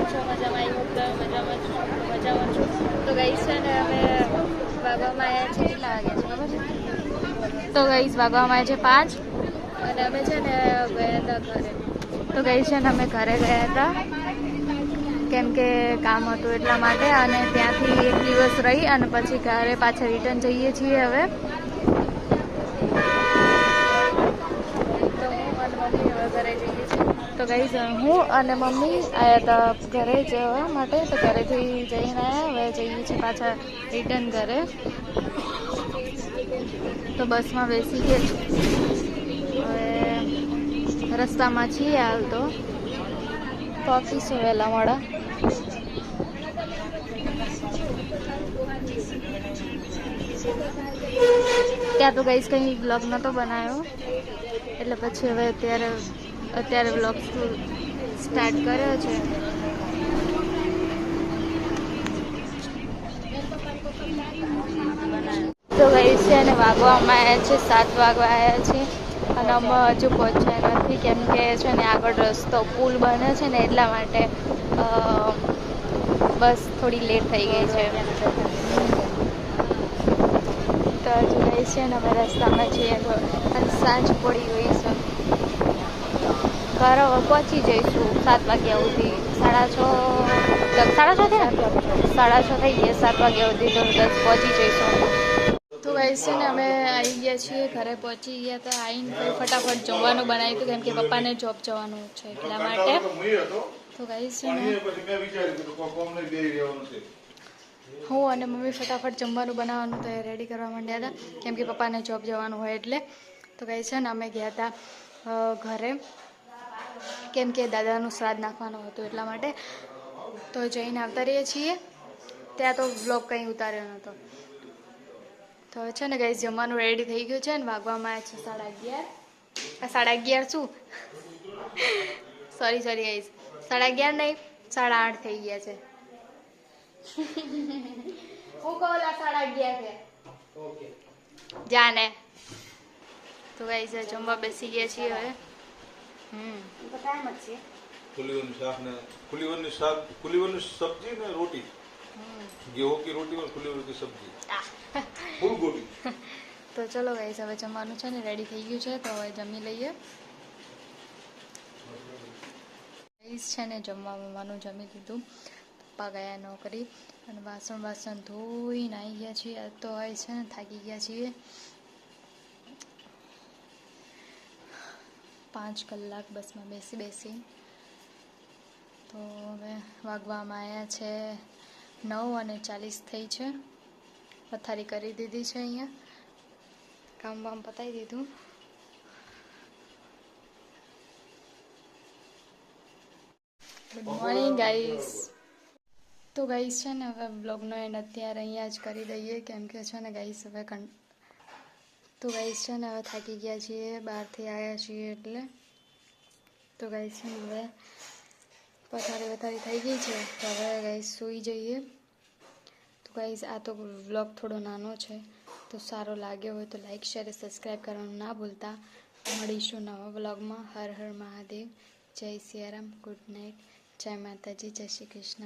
કેમ છો? મજામાં? આવી હોપ મજામાં છું. તો ગાઈસ છે ને અમે વાગવામાં આવ્યા છે, કેટલા વાગ્યા છે ખબર છે? તો ગાઈસ વાગવામાં આવ્યા છે 5 અને અમે છે ને ગયા હતા ઘરે. તો ગાઈસ છે ને અમે ઘરે ગયા હતા કેમ કે કામ હતું એટલા માટે, અને ત્યાંથી 1 દિવસ રહી અને પછી ઘરે પાછા રિટર્ન જઈએ છીએ હવે. તો ગાઈસ હું અને મમ્મી આવ્યા હતા ઘરે જવા માટે, તો ઘરેથી જઈને આવ્યા, હવે જઈએ છીએ પાછા રિટર્ન ઘરે. તો બસમાં બેસી ગયા, હવે રસ્તામાં છીએ હાલ તો પહોંચીશું વહેલા મોડા. ત્યાં તો ગાઈસ કંઈ બ્લોગ નહોતો બનાવ્યો એટલે પછી હવે અત્યારે બ્લોગ સ્ટાર્ટ કર્યો છે. તો ગાઈસ છે ને વાગવામાં આવ્યા છે 7 વાગવા આવ્યા છે અને અમે હજુ પહોંચ્યા નથી કેમ કે છે ને આગળ રસ્તો પુલ બને છે ને એટલા માટે બસ થોડી લેટ થઈ ગઈ છે. તો હજુ ગાઈસ છે ને અમે રસ્તામાં છીએ અને સાંજ પડી ગઈ છે. ઘરે પહોંચી જઈશું 7 વાગ્યા સુધી. 6:30 થયા, 6:30 થઈ ગયા, 7 વાગ્યા સુધી તો 10 પહોંચી જઈશું. તો ગાઈસ છે ને અમે આવી ગયા છીએ, ઘરે પહોંચી ગયા હતા. આવીને પછી ફટાફટ જમવાનું બનાવ્યું હતું કેમ કે પપ્પાને જોબ જવાનું છે એટલા માટે. તો ગાઈસ છે ને હું અને મમ્મી ફટાફટ જમવાનું બનાવવાનું તો રેડી કરવા માંડ્યા હતા કેમ કે પપ્પાને જોબ જવાનું હોય એટલે. તો ગાઈસ છે ને અમે ગયા હતા ઘરે કેમ કે દાદાનું શ્રાદ્ધ નાખવાનું હતું એટલા માટે. તો જઈને આવતા રહીએ છીએ. ત્યાં તો બ્લોગ કંઈ ઉતાર્યો નહોતો. તો હવે છે ને ગાઈસ જમવાનું રેડી થઈ ગયું છે ને વાગવામાં આવ્યા છે 11:30. 11:30 શું સોરી ગાઈસ, 11:30 નહીં 8:30 થઈ ગયા છે. હું કહું 11:30 છે જાને. તો ગાઈસ જમવા બેસી ગયા છીએ હવે. फुलीवर सब्जी ने रोटी, गेहूं की रोटी और फुलीवर की सब्जी, फूल गोभी. તો ચલો ગાઈસ હવે જમવાનું છે ને રેડી થઈ ગયું છે તો હવે જમી લઈએ. ગાઈસ છે ને જમવાનું જમી લીધું. પપ્પા ગયા નોકરી અને વાસણ ધોઈને આવી ગયા છીએ. તો હવે છે ને થાકી ગયા છીએ. 5 કલાક બસમાં બેસી તો હવે વાગવામાં આવ્યા છે 9:40 થઈ છે. પથારી કરી દીધી છે, અહીંયા કામ પતાવી દીધું. Good morning guys. તો ગાઈસ છે ને હવે બ્લોગનો એન્ડ અત્યારે અહીંયા જ કરી દઈએ કેમ કે છે ને ગાઈસ હવે તો ગાઈસ છે ને હવે થાકી ગયા છીએ, બહારથી આવ્યા છીએ એટલે. તો ગાઈસ છે ને હવે પથારી થઈ ગઈ છે તો હવે ગાઈસ સૂઈ જઈએ. તો ગાઈસ આ તો વ્લોગ થોડો નાનો છે તો સારો લાગ્યો હોય તો લાઈક શેર સબસ્ક્રાઈબ કરવાનું ના ભૂલતા. મળીશું નવા વ્લોગમાં. હર હર મહાદેવ. જય સિયારામ. Good night. જય માતાજી. જય શ્રી કૃષ્ણ.